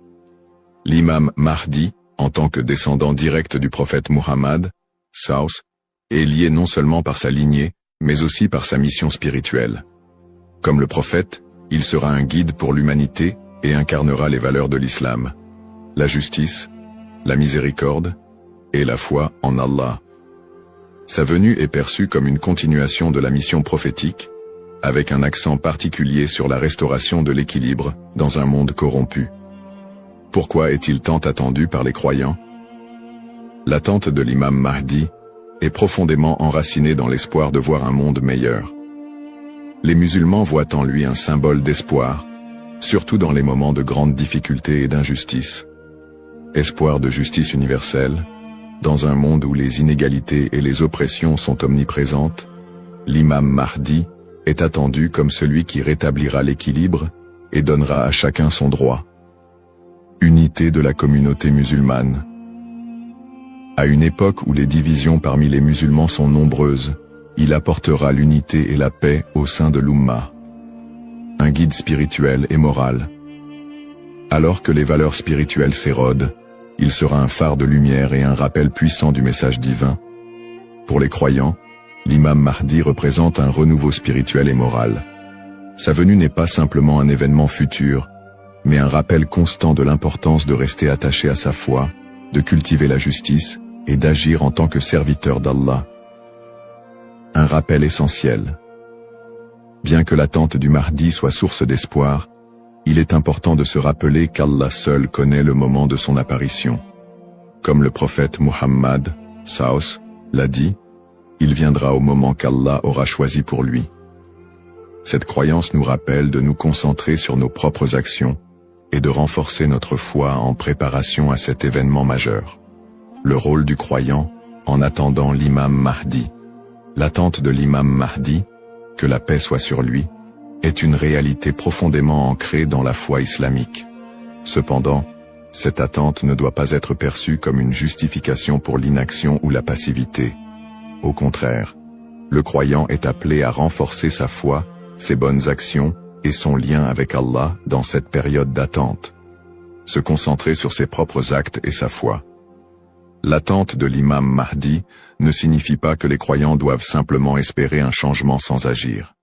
L'imam Mahdi, en tant que descendant direct du prophète Muhammad, Saus, est lié non seulement par sa lignée, mais aussi par sa mission spirituelle. Comme le prophète, il sera un guide pour l'humanité et incarnera les valeurs de l'islam, la justice, la miséricorde et la foi en Allah. Sa venue est perçue comme une continuation de la mission prophétique, avec un accent particulier sur la restauration de l'équilibre dans un monde corrompu. Pourquoi est-il tant attendu par les croyants? L'attente de l'imam Mahdi est profondément enracinée dans l'espoir de voir un monde meilleur. Les musulmans voient en lui un symbole d'espoir, surtout dans les moments de grandes difficultés et d'injustice. Espoir de justice universelle, dans un monde où les inégalités et les oppressions sont omniprésentes, l'imam Mahdi est attendu comme celui qui rétablira l'équilibre et donnera à chacun son droit. Unité de la communauté musulmane. À une époque où les divisions parmi les musulmans sont nombreuses, il apportera l'unité et la paix au sein de l'Ummah. Un guide spirituel et moral. Alors que les valeurs spirituelles s'érodent, il sera un phare de lumière et un rappel puissant du message divin. Pour les croyants, l'imam Mahdi représente un renouveau spirituel et moral. Sa venue n'est pas simplement un événement futur, mais un rappel constant de l'importance de rester attaché à sa foi, de cultiver la justice et d'agir en tant que serviteur d'Allah. Un rappel essentiel. Bien que l'attente du Mahdi soit source d'espoir, il est important de se rappeler qu'Allah seul connaît le moment de son apparition. Comme le prophète Muhammad, Saus, l'a dit, il viendra au moment qu'Allah aura choisi pour lui. Cette croyance nous rappelle de nous concentrer sur nos propres actions et de renforcer notre foi en préparation à cet événement majeur. Le rôle du croyant en attendant l'imam Mahdi. L'attente de l'imam Mahdi, que la paix soit sur lui, est une réalité profondément ancrée dans la foi islamique. Cependant, cette attente ne doit pas être perçue comme une justification pour l'inaction ou la passivité. Au contraire, le croyant est appelé à renforcer sa foi, ses bonnes actions et son lien avec Allah dans cette période d'attente. Se concentrer sur ses propres actes et sa foi. L'attente de l'imam Mahdi ne signifie pas que les croyants doivent simplement espérer un changement sans agir.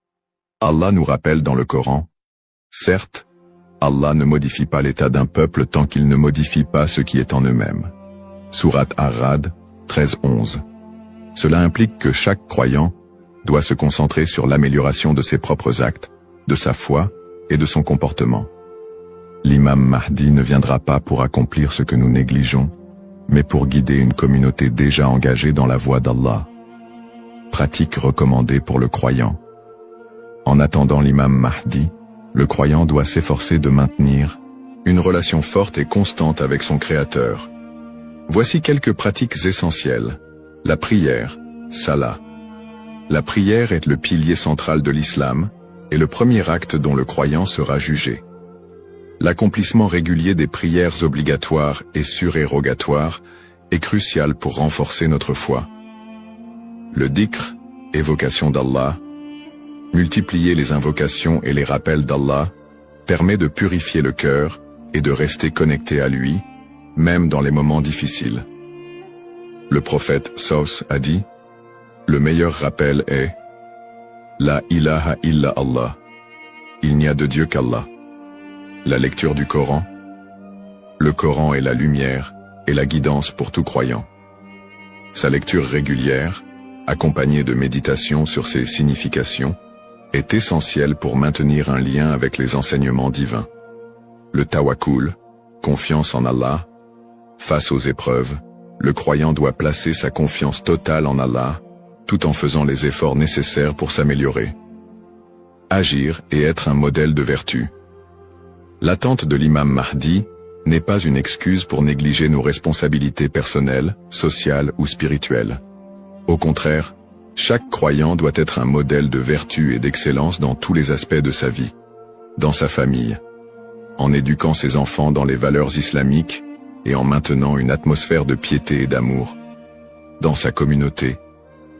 Allah nous rappelle dans le Coran, certes, Allah ne modifie pas l'état d'un peuple tant qu'il ne modifie pas ce qui est en eux-mêmes. Sourate Ar-Ra'd 13-11. Cela implique que chaque croyant doit se concentrer sur l'amélioration de ses propres actes, de sa foi et de son comportement. L'imam Mahdi ne viendra pas pour accomplir ce que nous négligeons, mais pour guider une communauté déjà engagée dans la voie d'Allah. Pratique recommandée pour le croyant. En attendant l'imam Mahdi, le croyant doit s'efforcer de maintenir une relation forte et constante avec son Créateur. Voici quelques pratiques essentielles. La prière, salat. La prière est le pilier central de l'islam et le premier acte dont le croyant sera jugé. L'accomplissement régulier des prières obligatoires et surérogatoires est crucial pour renforcer notre foi. Le dhikr, évocation d'Allah, multiplier les invocations et les rappels d'Allah, permet de purifier le cœur et de rester connecté à lui, même dans les moments difficiles. Le prophète Saus a dit, « Le meilleur rappel est « La ilaha illa Allah » Il n'y a de Dieu qu'Allah. La lecture du Coran. Le Coran est la lumière et la guidance pour tout croyant. Sa lecture régulière, accompagnée de méditation sur ses significations, est essentielle pour maintenir un lien avec les enseignements divins. Le tawakkul, confiance en Allah. Face aux épreuves, le croyant doit placer sa confiance totale en Allah, tout en faisant les efforts nécessaires pour s'améliorer. Agir et être un modèle de vertu. L'attente de l'imam Mahdi n'est pas une excuse pour négliger nos responsabilités personnelles, sociales ou spirituelles. Au contraire, chaque croyant doit être un modèle de vertu et d'excellence dans tous les aspects de sa vie. Dans sa famille, en éduquant ses enfants dans les valeurs islamiques et en maintenant une atmosphère de piété et d'amour. Dans sa communauté,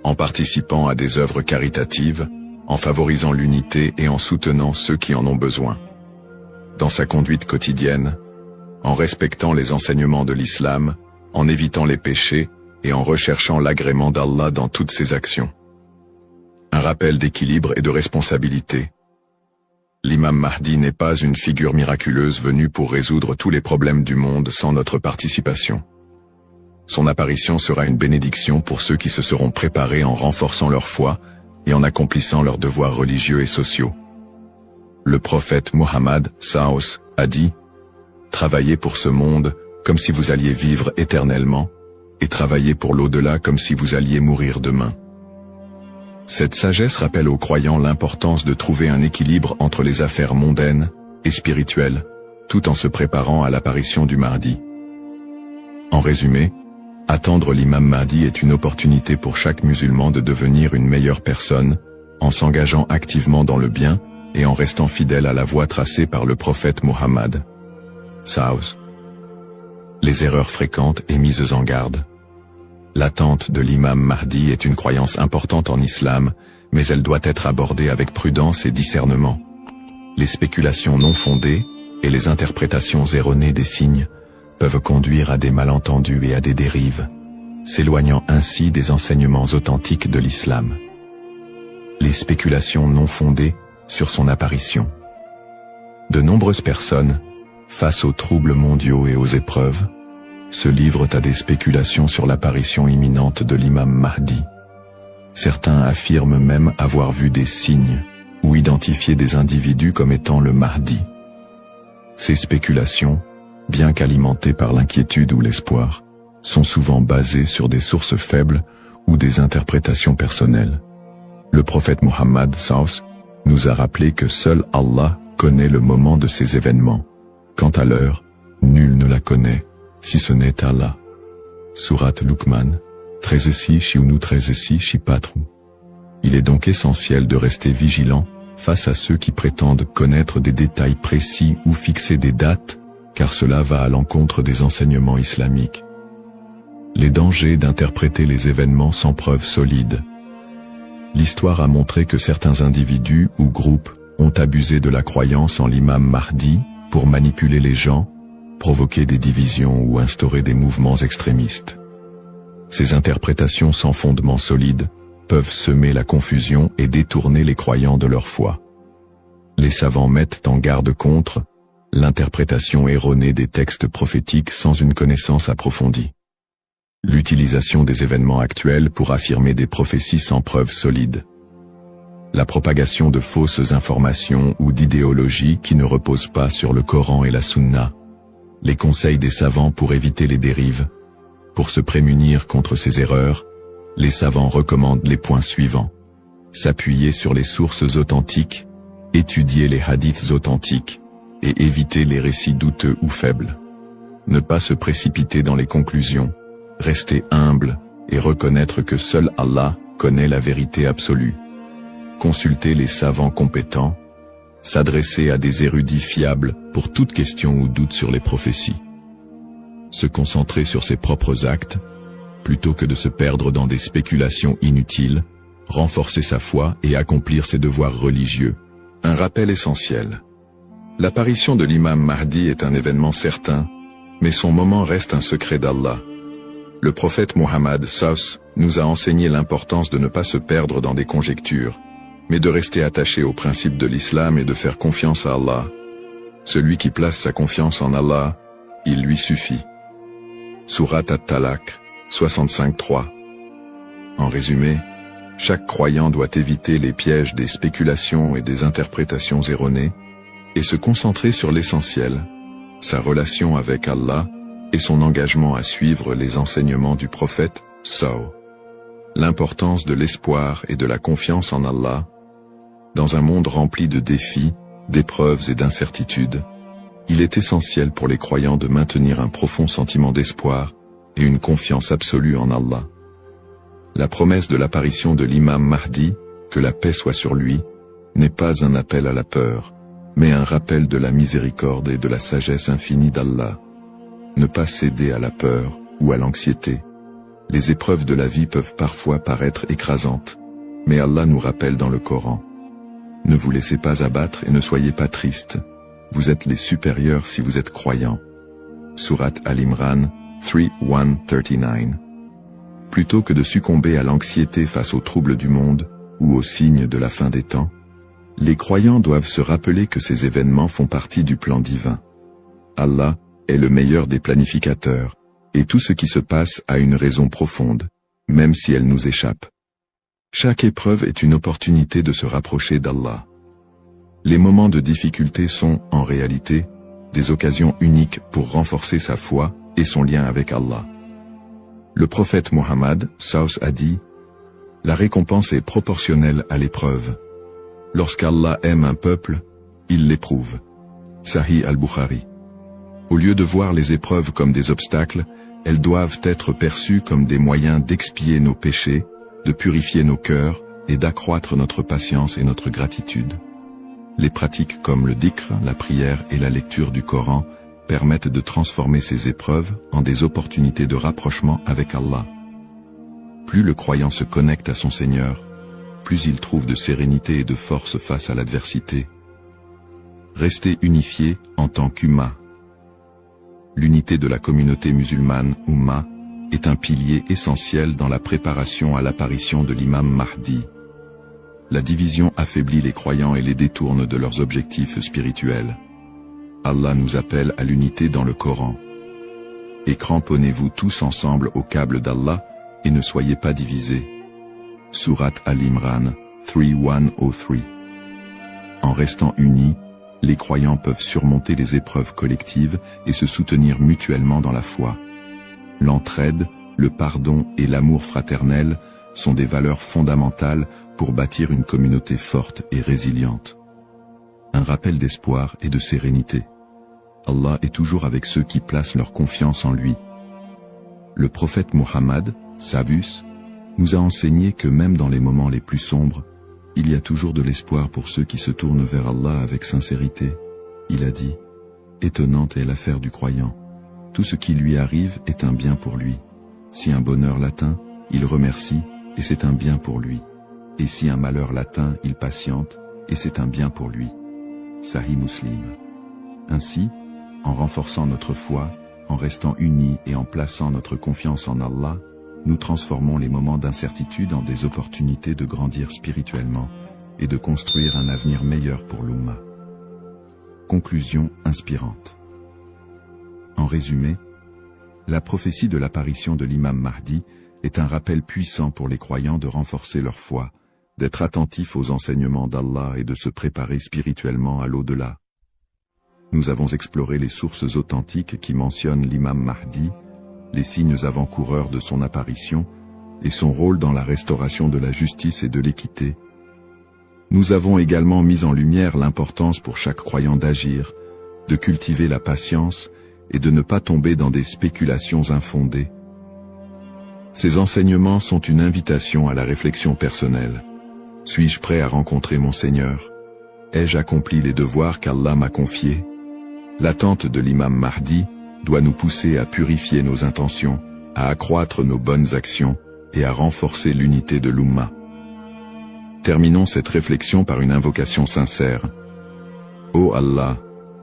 en participant à des œuvres caritatives, en favorisant l'unité et en soutenant ceux qui en ont besoin. Dans sa conduite quotidienne, en respectant les enseignements de l'islam, en évitant les péchés et en recherchant l'agrément d'Allah dans toutes ses actions. Un rappel d'équilibre et de responsabilité. L'imam Mahdi n'est pas une figure miraculeuse venue pour résoudre tous les problèmes du monde sans notre participation. Son apparition sera une bénédiction pour ceux qui se seront préparés en renforçant leur foi et en accomplissant leurs devoirs religieux et sociaux. Le prophète Muhammad Saus a dit « Travaillez pour ce monde comme si vous alliez vivre éternellement, et travaillez pour l'au-delà comme si vous alliez mourir demain. » Cette sagesse rappelle aux croyants l'importance de trouver un équilibre entre les affaires mondaines et spirituelles, tout en se préparant à l'apparition du Mahdi. En résumé, attendre l'imam Mahdi est une opportunité pour chaque musulman de devenir une meilleure personne, en s'engageant activement dans le bien et en restant fidèle à la voie tracée par le prophète Muhammad. Saus. Les erreurs fréquentes et mises en garde. L'attente de l'imam Mahdi est une croyance importante en islam, mais elle doit être abordée avec prudence et discernement. Les spéculations non fondées et les interprétations erronées des signes peuvent conduire à des malentendus et à des dérives, s'éloignant ainsi des enseignements authentiques de l'islam. Les spéculations non fondées sur son apparition. De nombreuses personnes, face aux troubles mondiaux et aux épreuves, se livrent à des spéculations sur l'apparition imminente de l'imam Mahdi. Certains affirment même avoir vu des signes ou identifié des individus comme étant le Mahdi. Ces spéculations, bien qu'alimentées par l'inquiétude ou l'espoir, sont souvent basées sur des sources faibles ou des interprétations personnelles. Le prophète Muhammad Saus nous a rappelé que seul Allah connaît le moment de ces événements. Quant à l'heure, nul ne la connaît, si ce n'est Allah. Sourate Luqman, 13 13 4. Il est donc essentiel de rester vigilant face à ceux qui prétendent connaître des détails précis ou fixer des dates, car cela va à l'encontre des enseignements islamiques. Les dangers d'interpréter les événements sans preuves solides. L'histoire a montré que certains individus ou groupes ont abusé de la croyance en l'imam Mahdi pour manipuler les gens, provoquer des divisions ou instaurer des mouvements extrémistes. Ces interprétations sans fondement solide peuvent semer la confusion et détourner les croyants de leur foi. Les savants mettent en garde contre l'interprétation erronée des textes prophétiques sans une connaissance approfondie. L'utilisation des événements actuels pour affirmer des prophéties sans preuves solides. La propagation de fausses informations ou d'idéologies qui ne reposent pas sur le Coran et la Sunna. Les conseils des savants pour éviter les dérives. Pour se prémunir contre ces erreurs, les savants recommandent les points suivants. S'appuyer sur les sources authentiques, étudier les hadiths authentiques, et éviter les récits douteux ou faibles. Ne pas se précipiter dans les conclusions, rester humble et reconnaître que seul Allah connaît la vérité absolue. Consulter les savants compétents, s'adresser à des érudits fiables pour toute question ou doute sur les prophéties. Se concentrer sur ses propres actes, plutôt que de se perdre dans des spéculations inutiles, renforcer sa foi et accomplir ses devoirs religieux. Un rappel essentiel. L'apparition de l'imam Mahdi est un événement certain, mais son moment reste un secret d'Allah. Le prophète Mohammed nous a enseigné l'importance de ne pas se perdre dans des conjectures, mais de rester attaché aux principes de l'islam et de faire confiance à Allah. Celui qui place sa confiance en Allah, il lui suffit. Surat At-Talaq, 65-3. En résumé, chaque croyant doit éviter les pièges des spéculations et des interprétations erronées, et se concentrer sur l'essentiel, sa relation avec Allah et son engagement à suivre les enseignements du prophète, L'importance de l'espoir et de la confiance en Allah. Dans un monde rempli de défis, d'épreuves et d'incertitudes, il est essentiel pour les croyants de maintenir un profond sentiment d'espoir et une confiance absolue en Allah. La promesse de l'apparition de l'imam Mahdi, que la paix soit sur lui, n'est pas un appel à la peur, mais un rappel de la miséricorde et de la sagesse infinie d'Allah. Ne pas céder à la peur ou à l'anxiété. Les épreuves de la vie peuvent parfois paraître écrasantes, mais Allah nous rappelle dans le Coran. Ne vous laissez pas abattre et ne soyez pas tristes. Vous êtes les supérieurs si vous êtes croyants. Surat Al-Imran 3:1-39. Plutôt que de succomber à l'anxiété face aux troubles du monde ou aux signes de la fin des temps, les croyants doivent se rappeler que ces événements font partie du plan divin. Allah est le meilleur des planificateurs, et tout ce qui se passe a une raison profonde, même si elle nous échappe. Chaque épreuve est une opportunité de se rapprocher d'Allah. Les moments de difficulté sont, en réalité, des occasions uniques pour renforcer sa foi et son lien avec Allah. Le prophète Mohammed, a dit, « La récompense est proportionnelle à l'épreuve. Lorsqu'Allah aime un peuple, il l'éprouve. » Sahih al-Bukhari. Au lieu de voir les épreuves comme des obstacles, elles doivent être perçues comme des moyens d'expier nos péchés, de purifier nos cœurs et d'accroître notre patience et notre gratitude. Les pratiques comme le dhikr, la prière et la lecture du Coran permettent de transformer ces épreuves en des opportunités de rapprochement avec Allah. Plus le croyant se connecte à son Seigneur, plus il trouve de sérénité et de force face à l'adversité. Rester unifié en tant qu'Umma. L'unité de la communauté musulmane, Umma, est un pilier essentiel dans la préparation à l'apparition de l'imam Mahdi. La division affaiblit les croyants et les détourne de leurs objectifs spirituels. Allah nous appelle à l'unité dans le Coran. Et cramponnez-vous tous ensemble au câble d'Allah et ne soyez pas divisés. Surat Al-Imran 3:1-3. En restant unis, les croyants peuvent surmonter les épreuves collectives et se soutenir mutuellement dans la foi. L'entraide, le pardon et l'amour fraternel sont des valeurs fondamentales pour bâtir une communauté forte et résiliente. Un rappel d'espoir et de sérénité. Allah est toujours avec ceux qui placent leur confiance en lui. Le prophète Mohammed, nous a enseigné que même dans les moments les plus sombres, il y a toujours de l'espoir pour ceux qui se tournent vers Allah avec sincérité. Il a dit, « Étonnante est l'affaire du croyant. Tout ce qui lui arrive est un bien pour lui. Si un bonheur l'atteint, il remercie, et c'est un bien pour lui. Et si un malheur l'atteint, il patiente, et c'est un bien pour lui. » Sahih Muslim. Ainsi, en renforçant notre foi, en restant unis et en plaçant notre confiance en Allah, nous transformons les moments d'incertitude en des opportunités de grandir spirituellement et de construire un avenir meilleur pour l'Ummah. Conclusion inspirante. En résumé, la prophétie de l'apparition de l'imam Mahdi est un rappel puissant pour les croyants de renforcer leur foi, d'être attentifs aux enseignements d'Allah et de se préparer spirituellement à l'au-delà. Nous avons exploré les sources authentiques qui mentionnent l'imam Mahdi, les signes avant-coureurs de son apparition et son rôle dans la restauration de la justice et de l'équité. Nous avons également mis en lumière l'importance pour chaque croyant d'agir, de cultiver la patience et de ne pas tomber dans des spéculations infondées. Ces enseignements sont une invitation à la réflexion personnelle. Suis-je prêt à rencontrer mon Seigneur? Ai-je accompli les devoirs qu'Allah m'a confiés? L'attente de l'imam Mahdi doit nous pousser à purifier nos intentions, à accroître nos bonnes actions et à renforcer l'unité de l'Ummah. Terminons cette réflexion par une invocation sincère. Ô Allah,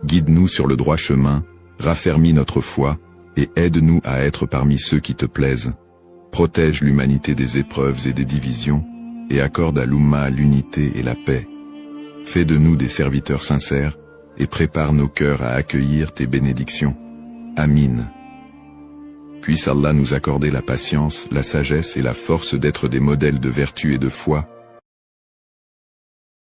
guide-nous sur le droit chemin, raffermis notre foi, et aide-nous à être parmi ceux qui te plaisent. Protège l'humanité des épreuves et des divisions, et accorde à l'Ummah l'unité et la paix. Fais de nous des serviteurs sincères, et prépare nos cœurs à accueillir tes bénédictions. Amin. Puisse Allah nous accorder la patience, la sagesse et la force d'être des modèles de vertu et de foi,